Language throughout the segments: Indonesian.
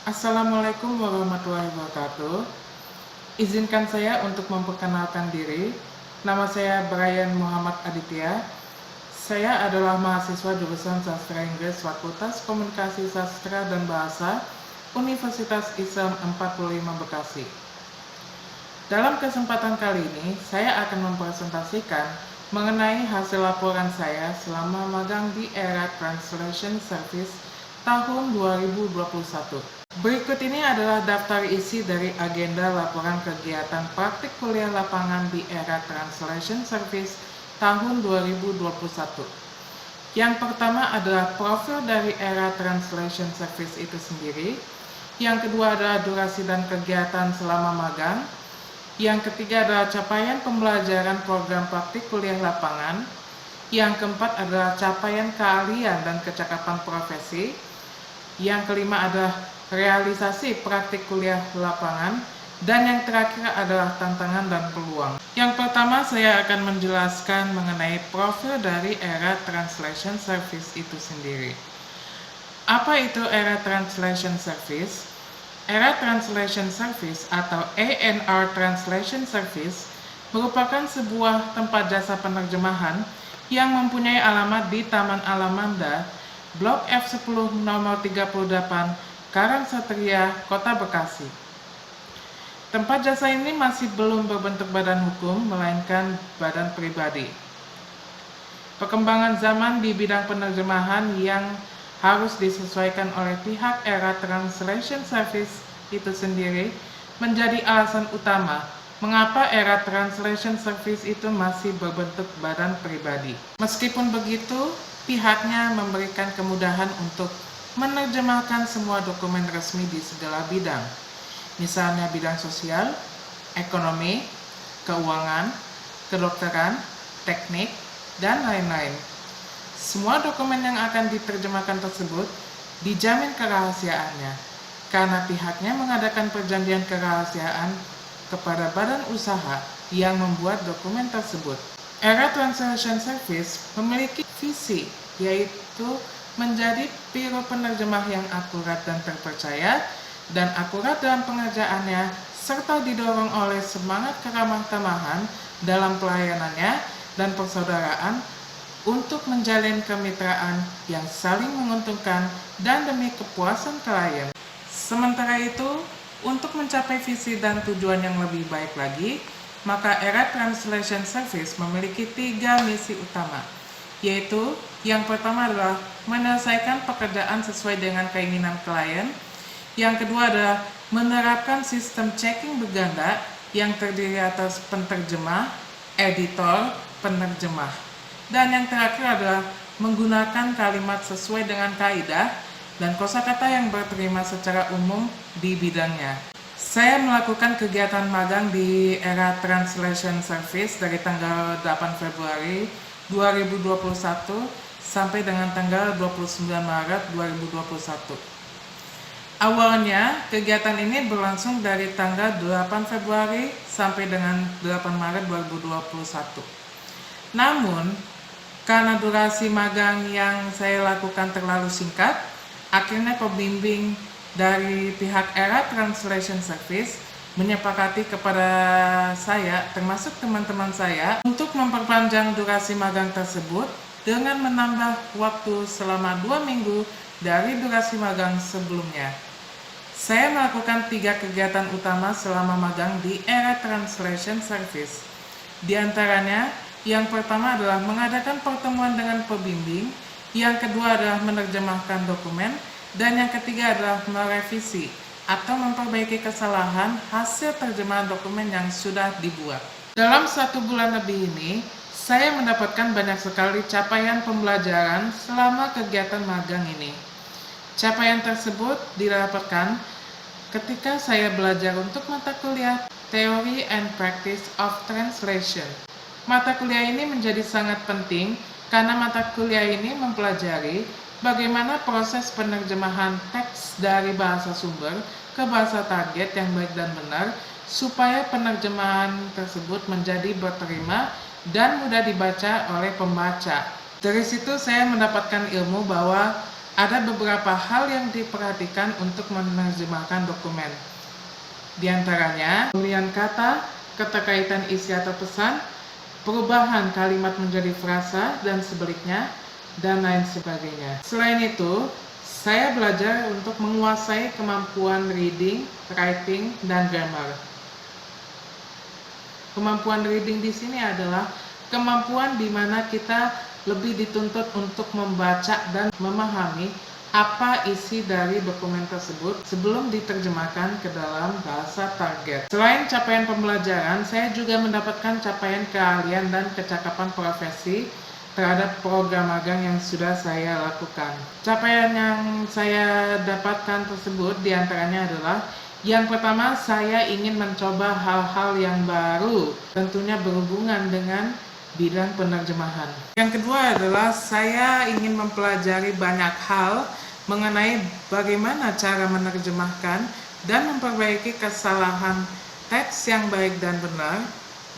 Assalamualaikum warahmatullahi wabarakatuh. Izinkan saya untuk memperkenalkan diri. Nama saya Brian Muhammad Aditya. Saya adalah mahasiswa jurusan Sastra Inggris Fakultas Komunikasi Sastra dan Bahasa Universitas Islam 45 Bekasi. Dalam kesempatan kali ini, saya akan mempresentasikan mengenai hasil laporan saya selama magang di Era Translation Service tahun 2021. Berikut ini adalah daftar isi dari agenda laporan kegiatan praktik kuliah lapangan di Era Translation Service tahun 2021. Yang pertama adalah profil dari Era Translation Service itu sendiri. Yang kedua adalah durasi dan kegiatan selama magang. Yang ketiga adalah capaian pembelajaran program praktik kuliah lapangan. Yang keempat adalah capaian keahlian dan kecakapan profesi. Yang kelima adalah realisasi praktik kuliah lapangan. Dan yang terakhir adalah tantangan dan peluang. Yang pertama saya akan menjelaskan mengenai profil dari Era Translation Service itu sendiri. Apa itu Era Translation Service? Era Translation Service atau ANR Translation Service merupakan sebuah tempat jasa penerjemahan yang mempunyai alamat di Taman Alamanda, Blok F10 nomor 38, Karangsatria, Kota Bekasi. Tempat jasa ini masih belum berbentuk badan hukum, melainkan badan pribadi. Perkembangan zaman di bidang penerjemahan yang harus disesuaikan oleh pihak Era Translation Service itu sendiri menjadi alasan utama mengapa Era Translation Service itu masih berbentuk badan pribadi. Meskipun begitu, pihaknya memberikan kemudahan untuk menerjemahkan semua dokumen resmi di segala bidang, misalnya bidang sosial, ekonomi, keuangan, kedokteran, teknik, dan lain-lain. Semua dokumen yang akan diterjemahkan tersebut dijamin kerahasiaannya, karena pihaknya mengadakan perjanjian kerahasiaan kepada badan usaha yang membuat dokumen tersebut. Era Translation Service memiliki visi, yaitu menjadi biro penerjemah yang akurat dan terpercaya, dan akurat dalam pengerjaannya, serta didorong oleh semangat keramah tamahan dalam pelayanannya dan persaudaraan untuk menjalin kemitraan yang saling menguntungkan dan demi kepuasan klien. Sementara itu, untuk mencapai visi dan tujuan yang lebih baik lagi, maka Era Translation Service memiliki 3 misi utama, yaitu yang pertama adalah menyelesaikan pekerjaan sesuai dengan keinginan klien. Yang kedua adalah menerapkan sistem checking berganda yang terdiri atas penterjemah, editor, penerjemah. Dan yang terakhir adalah menggunakan kalimat sesuai dengan kaidah dan kosakata yang berterima secara umum di bidangnya. Saya melakukan kegiatan magang di Era Translation Service dari tanggal 8 Februari 2021 sampai dengan tanggal 29 Maret 2021. Awalnya, kegiatan ini berlangsung dari tanggal 8 Februari sampai dengan 8 Maret 2021. Namun, karena durasi magang yang saya lakukan terlalu singkat, akhirnya pembimbing dari pihak Era Translation Service menyepakati kepada saya, termasuk teman-teman saya, untuk memperpanjang durasi magang tersebut dengan menambah waktu selama 2 minggu dari durasi magang sebelumnya. Saya melakukan 3 kegiatan utama selama magang di Era Translation Service. Di antaranya, yang pertama adalah mengadakan pertemuan dengan pembimbing, yang kedua adalah menerjemahkan dokumen, dan yang ketiga adalah merevisi atau memperbaiki kesalahan hasil terjemahan dokumen yang sudah dibuat. Dalam 1 bulan lebih ini, saya mendapatkan banyak sekali capaian pembelajaran selama kegiatan magang ini. Capaian tersebut didapatkan ketika saya belajar untuk mata kuliah Theory and Practice of Translation. Mata kuliah ini menjadi sangat penting karena mata kuliah ini mempelajari bagaimana proses penerjemahan teks dari bahasa sumber ke bahasa target yang baik dan benar supaya penerjemahan tersebut menjadi berterima dan mudah dibaca oleh pembaca. Dari situ saya mendapatkan ilmu bahwa Ada beberapa hal yang diperhatikan untuk menerjemahkan dokumen. Di antaranya, pemilihan kata, keterkaitan isi atau pesan, perubahan kalimat menjadi frasa dan sebaliknya, dan lain sebagainya. Selain itu, saya belajar untuk menguasai kemampuan reading, writing, dan grammar. Kemampuan reading di sini adalah kemampuan di mana kita lebih dituntut untuk membaca dan memahami apa isi dari dokumen tersebut sebelum diterjemahkan ke dalam bahasa target. Selain capaian pembelajaran, saya juga mendapatkan capaian keahlian dan kecakapan profesi terhadap program magang yang sudah saya lakukan. Capaian yang saya dapatkan tersebut diantaranya adalah yang pertama, saya ingin mencoba hal-hal yang baru, tentunya berhubungan dengan bidang penerjemahan. Yang kedua adalah saya ingin mempelajari banyak hal mengenai bagaimana cara menerjemahkan dan memperbaiki kesalahan teks yang baik dan benar,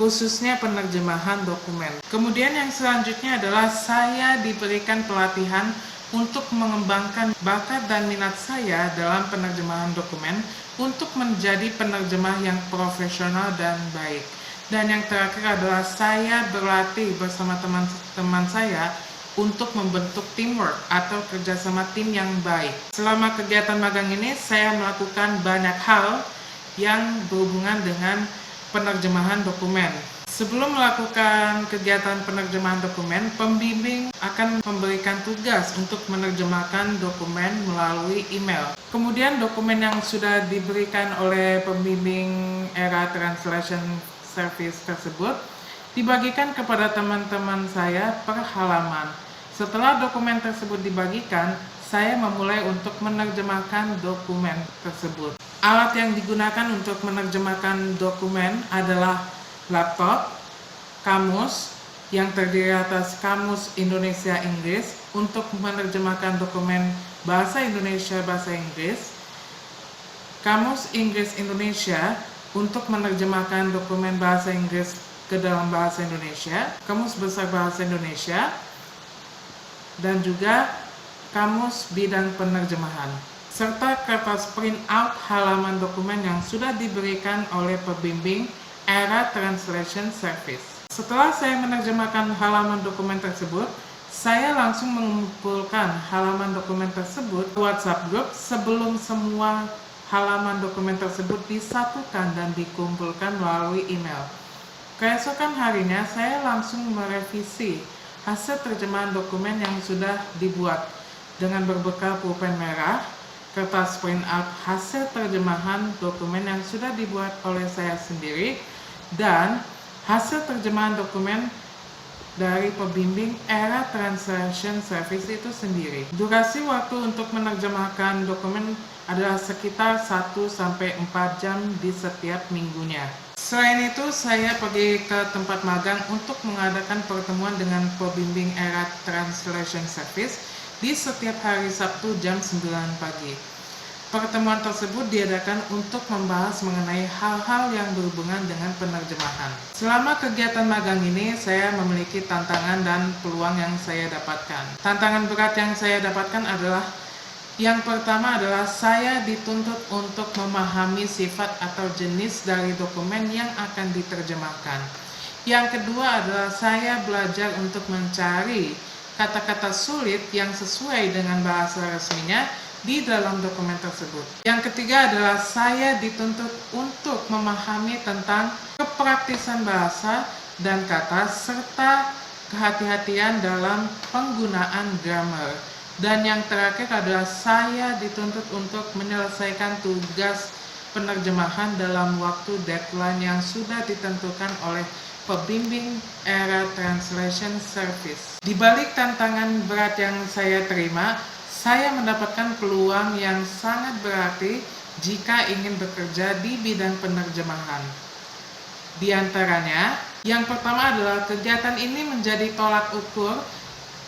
khususnya penerjemahan dokumen. Kemudian yang selanjutnya adalah saya diberikan pelatihan untuk mengembangkan bakat dan minat saya dalam penerjemahan dokumen untuk menjadi penerjemah yang profesional dan baik. Dan yang terakhir adalah saya berlatih bersama teman-teman saya untuk membentuk teamwork atau kerjasama tim yang baik. Selama kegiatan magang ini, saya melakukan banyak hal yang berhubungan dengan penerjemahan dokumen. Sebelum melakukan kegiatan penerjemahan dokumen, pembimbing akan memberikan tugas untuk menerjemahkan dokumen melalui email. Kemudian dokumen yang sudah diberikan oleh pembimbing Era Translation Service tersebut dibagikan kepada teman-teman saya per halaman. Setelah dokumen tersebut dibagikan, saya memulai untuk menerjemahkan dokumen tersebut. Alat yang digunakan untuk menerjemahkan dokumen adalah laptop, kamus yang terdiri atas kamus Indonesia-Inggris untuk menerjemahkan dokumen bahasa Indonesia-bahasa Inggris, kamus Inggris-Indonesia untuk menerjemahkan dokumen bahasa Inggris ke dalam bahasa Indonesia, kamus besar bahasa Indonesia, dan juga kamus bidang penerjemahan, serta kertas print out halaman dokumen yang sudah diberikan oleh pembimbing Era Translation Service. Setelah saya menerjemahkan halaman dokumen tersebut, saya langsung mengumpulkan halaman dokumen tersebut ke WhatsApp group sebelum semua halaman dokumen tersebut disatukan dan dikumpulkan melalui email. Keesokan harinya, saya langsung merevisi hasil terjemahan dokumen yang sudah dibuat dengan berbekal pulpen merah, kertas print out hasil terjemahan dokumen yang sudah dibuat oleh saya sendiri, dan hasil terjemahan dokumen dari pembimbing Era Translation Service itu sendiri. Durasi waktu untuk menerjemahkan dokumen adalah sekitar 1-4 jam di setiap minggunya. Selain itu, saya pergi ke tempat magang untuk mengadakan pertemuan dengan pembimbing Era Translation Service di setiap hari Sabtu jam 9 pagi. Pertemuan tersebut diadakan untuk membahas mengenai hal-hal yang berhubungan dengan penerjemahan. Selama kegiatan magang ini, saya memiliki tantangan dan peluang yang saya dapatkan. Tantangan berat yang saya dapatkan adalah yang pertama adalah saya dituntut untuk memahami sifat atau jenis dari dokumen yang akan diterjemahkan. Yang kedua adalah saya belajar untuk mencari kata-kata sulit yang sesuai dengan bahasa resminya di dalam dokumen tersebut. Yang ketiga adalah saya dituntut untuk memahami tentang kepraktisan bahasa dan kata serta kehati-hatian dalam penggunaan grammar. Dan yang terakhir adalah saya dituntut untuk menyelesaikan tugas penerjemahan dalam waktu deadline yang sudah ditentukan oleh pembimbing Era Translation Service. Di balik tantangan berat yang saya terima, saya mendapatkan peluang yang sangat berarti jika ingin bekerja di bidang penerjemahan. Di antaranya, yang pertama adalah kegiatan ini menjadi tolak ukur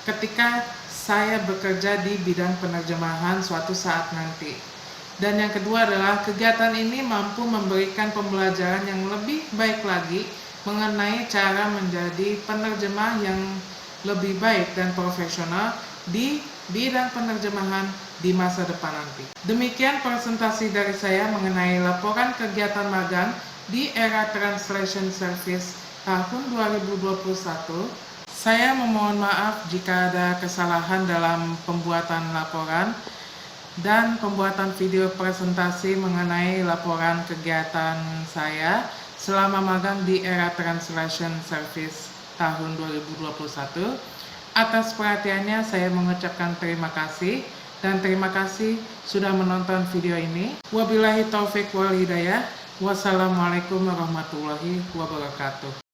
ketika saya bekerja di bidang penerjemahan suatu saat nanti. Dan yang kedua adalah kegiatan ini mampu memberikan pembelajaran yang lebih baik lagi mengenai cara menjadi penerjemah yang lebih baik dan profesional di bidang penerjemahan di masa depan nanti. Demikian presentasi dari saya mengenai laporan kegiatan magang di era Translation Service tahun 2021. Saya memohon maaf jika ada kesalahan dalam pembuatan laporan dan pembuatan video presentasi mengenai laporan kegiatan saya selama magang di era Translation Service tahun 2021. Atas perhatiannya saya mengucapkan terima kasih dan terima kasih sudah menonton video ini. Wabillahi taufik wal hidayah. Wassalamualaikum warahmatullahi wabarakatuh.